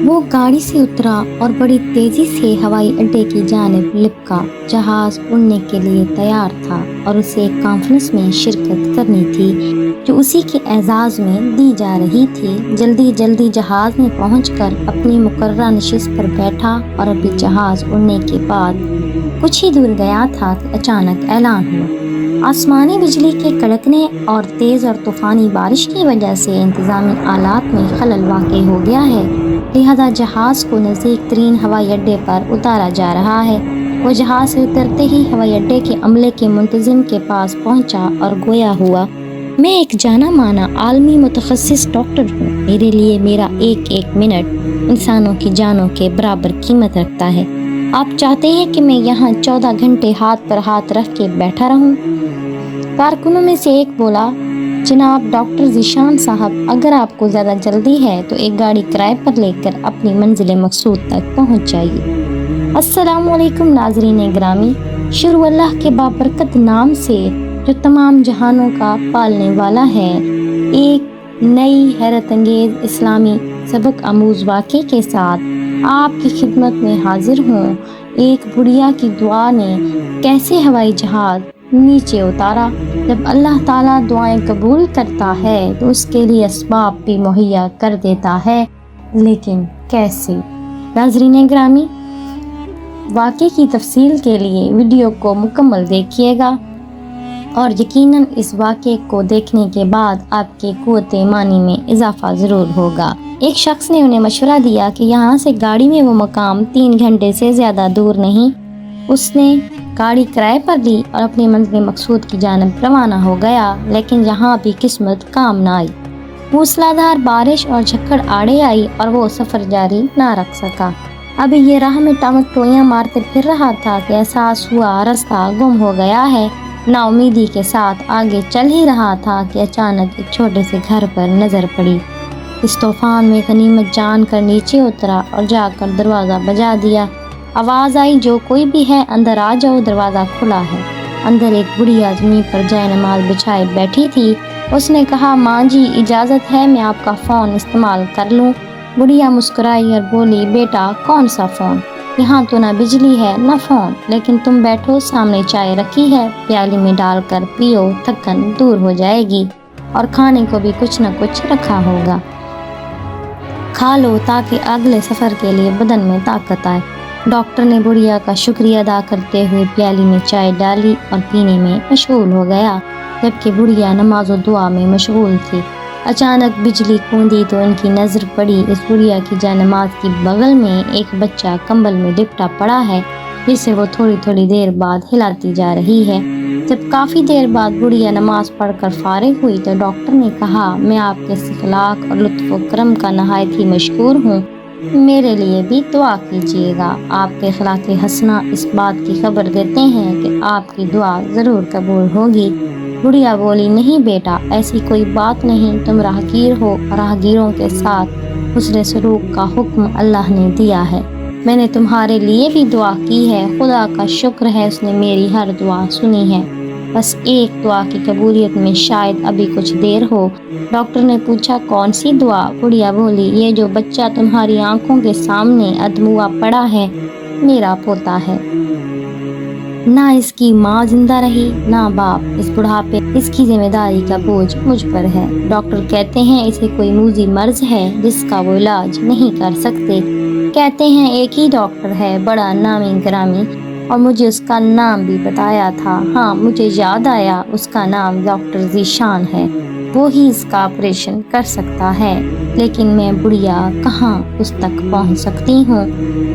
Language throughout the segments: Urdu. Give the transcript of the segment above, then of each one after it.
وہ گاڑی سے اترا اور بڑی تیزی سے ہوائی اڈے کی جانب لپکا۔ جہاز اڑنے کے لیے تیار تھا اور اسے ایک کانفرنس میں شرکت کرنی تھی جو اسی کے اعزاز میں دی جا رہی تھی۔ جلدی جلدی جہاز میں پہنچ کر اپنی مقررہ نشست پر بیٹھا اور ابھی جہاز اڑنے کے بعد کچھ ہی دور گیا تھا کہ اچانک اعلان ہوا۔ آسمانی بجلی کے کڑکنے اور تیز اور طوفانی بارش کی وجہ سے انتظامی آلات میں خلل واقع ہو گیا ہے، لہذا جہاز کو نزدیک ترین ہوائی اڈے پر اتارا جا رہا ہے۔ وہ جہاز سے اترتے ہی ہوائی اڈے کے عملے کے منتظم کے پاس پہنچا اور گویا ہوا، میں ایک جانا مانا عالمی متخصص ڈاکٹر ہوں، میرے لیے میرا ایک ایک منٹ انسانوں کی جانوں کے برابر قیمت رکھتا ہے۔ آپ چاہتے ہیں کہ میں یہاں 14 گھنٹے ہاتھ پر ہاتھ رکھ کے بیٹھا رہوں؟ کارکنوں میں سے ایک بولا، جناب ڈاکٹر ذیشان صاحب، اگر آپ کو زیادہ جلدی ہے تو ایک گاڑی کرائے پر لے کر اپنی منزل مقصود تک پہنچ جائیے۔ السلام علیکم ناظرین گرامی، شروع اللہ کے بابرکت نام سے جو تمام جہانوں کا پالنے والا ہے۔ ایک نئی حیرت انگیز اسلامی سبق آموز واقعے کے ساتھ آپ کی خدمت میں حاضر ہوں۔ ایک بڑھیا کی دعا نے کیسے ہوائی جہاز نیچے اتارا۔ جب اللہ تعالیٰ دعائیں قبول کرتا ہے تو اس کے لیے اسباب بھی مہیا کر دیتا ہے، لیکن کیسے؟ ناظرین گرامی، واقعے کی تفصیل کے لیے ویڈیو کو مکمل دیکھیے گا اور یقیناً اس واقعے کو دیکھنے کے بعد آپ کے قوت ایمانی میں اضافہ ضرور ہوگا۔ ایک شخص نے انہیں مشورہ دیا کہ یہاں سے گاڑی میں وہ مقام 3 گھنٹے سے زیادہ دور نہیں۔ اس نے گاڑی کرائے پر لی اور اپنی منزل مقصود کی جانب روانہ ہو گیا، لیکن یہاں بھی قسمت کام نہ آئی۔ موسلادھار بارش اور جھکڑ آڑے آئی اور وہ سفر جاری نہ رکھ سکا۔ ابھی یہ راہ میں ٹامک ٹوئیاں مارتے پھر رہا تھا کہ احساس ہوا راستہ گم ہو گیا ہے۔ نا امیدی کے ساتھ آگے چل ہی رہا تھا کہ اچانک ایک چھوٹے سے گھر پر نظر پڑی۔ اس طوفان میں غنیمت جان کر نیچے اترا اور جا کر دروازہ بجا دیا۔ آواز آئی، جو کوئی بھی ہے اندر آ جاؤ، دروازہ کھلا ہے۔ اندر ایک بڑھیا زمین پر جائے نماز بچھائے بیٹھی تھی۔ اس نے کہا، ماں جی اجازت ہے میں آپ کا فون استعمال کر لوں؟ بڑھیا مسکرائی اور بولی، بیٹا کون سا فون؟ یہاں تو نہ بجلی ہے نہ فون، لیکن تم بیٹھو، سامنے چائے رکھی ہے، پیالی میں ڈال کر پیو، تھکن دور ہو جائے گی، اور کھانے کو بھی کچھ نہ کچھ رکھا ہوگا، کھا لو تاکہ اگلے سفر کے لیے بدن میں طاقت آئے۔ ڈاکٹر نے بڑھیا کا شکریہ ادا کرتے ہوئے پیالی میں چائے ڈالی اور پینے میں مشغول ہو گیا، جبکہ بڑھیا نماز و دعا میں مشغول تھی۔ اچانک بجلی کوندی تو ان کی نظر پڑی اس بڑھیا کی جانماز کی بغل میں ایک بچہ کمبل میں لپٹا پڑا ہے، جسے وہ تھوڑی تھوڑی دیر بعد ہلاتی جا رہی ہے۔ جب کافی دیر بعد بڑھیا نماز پڑھ کر فارغ ہوئی تو ڈاکٹر نے کہا، میں آپ کے اخلاق اور لطف و کرم کا نہایت ہی مشکور ہوں، میرے لیے بھی دعا کیجیے گا۔ آپ کے اخلاق حسنہ اس بات کی خبر دیتے ہیں کہ آپ کی دعا ضرور قبول ہوگی۔ بڑھیا بولی، نہیں بیٹا، ایسی کوئی بات نہیں، تم راہگیر ہو، راہگیروں کے ساتھ حسن سلوک کا حکم اللہ نے دیا ہے، میں نے تمہارے لیے بھی دعا کی ہے، خدا کا شکر ہے اس نے میری ہر دعا سنی ہے، بس ایک دعا کی قبولیت میں شاید ابھی کچھ دیر ہو۔ ڈاکٹر نے پوچھا، کون سی دعا؟ بڑھیا بولی، یہ جو بچہ تمہاری آنکھوں کے سامنے ادموا پڑا ہے میرا پوتا ہے، نہ اس کی ماں زندہ رہی نہ باپ، اس بڑھاپے اس کی ذمہ داری کا بوجھ مجھ پر ہے۔ ڈاکٹر کہتے ہیں اسے کوئی موذی مرض ہے جس کا وہ علاج نہیں کر سکتے، کہتے ہیں ایک ہی ڈاکٹر ہے بڑا نامی گرامی، اور مجھے اس کا نام بھی بتایا تھا، ہاں مجھے یاد آیا، اس کا نام ڈاکٹر ذیشان ہے، وہی اس کا آپریشن کر سکتا ہے، لیکن میں بڑھیا کہاں اس تک پہنچ سکتی ہوں،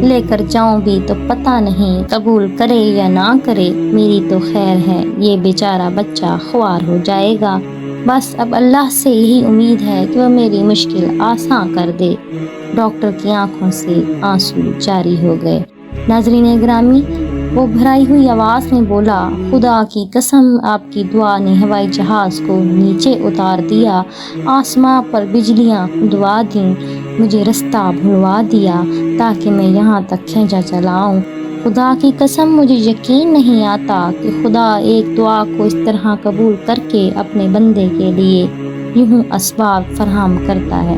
لے کر جاؤں بھی تو پتہ نہیں قبول کرے یا نہ کرے، میری تو خیر ہے، یہ بیچارہ بچہ خوار ہو جائے گا، بس اب اللہ سے یہی امید ہے کہ وہ میری مشکل آسان کر دے۔ ڈاکٹر کی آنکھوں سے آنسو جاری ہو گئے۔ ناظرین گرامی، وہ بھرائی ہوئی آواز میں بولا، خدا کی قسم آپ کی دعا نے ہوائی جہاز کو نیچے اتار دیا، آسمان پر بجلیاں دعا دیں، مجھے رستہ بھلوا دیا تاکہ میں یہاں تک کھینچا چلاؤں۔ خدا کی قسم مجھے یقین نہیں آتا کہ خدا ایک دعا کو اس طرح قبول کر کے اپنے بندے کے لیے یوں اسباب فراہم کرتا ہے۔